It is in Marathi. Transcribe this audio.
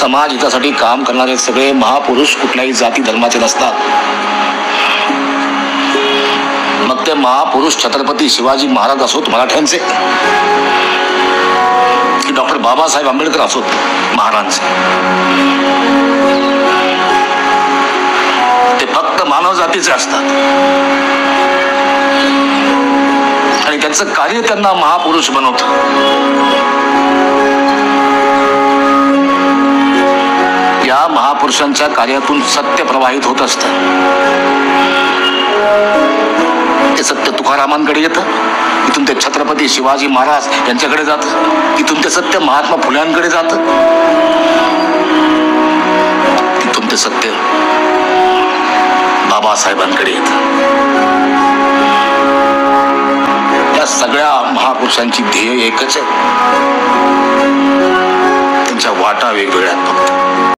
समाज हितासाठी काम करणारे सगळे महापुरुष कुठल्याही जाती धर्माचे नसतात. मग ते महापुरुष छत्रपती शिवाजी महाराज असोत मराठ्यांचे की डॉक्टर बाबासाहेब आंबेडकर असोत महाराजांचे, ते फक्त मानव जातीचे असतात आणि त्यांचं कार्य त्यांना महापुरुष बनवतं. या महापुरुषांच्या कार्यातून सत्य प्रवाहित होत असतं. ते सत्य तुकारामांकडे येतं, इथून ते छत्रपती शिवाजी महाराज यांच्याकडे जातं, इथून ते सत्य महात्मा फुल्यांकडे जातं, तिथून ते सत्य बाबासाहेबांकडे येतं. या सगळ्या महापुरुषांची ध्येय एकच आहे, त्यांच्या वाटा वेगवेगळ्या.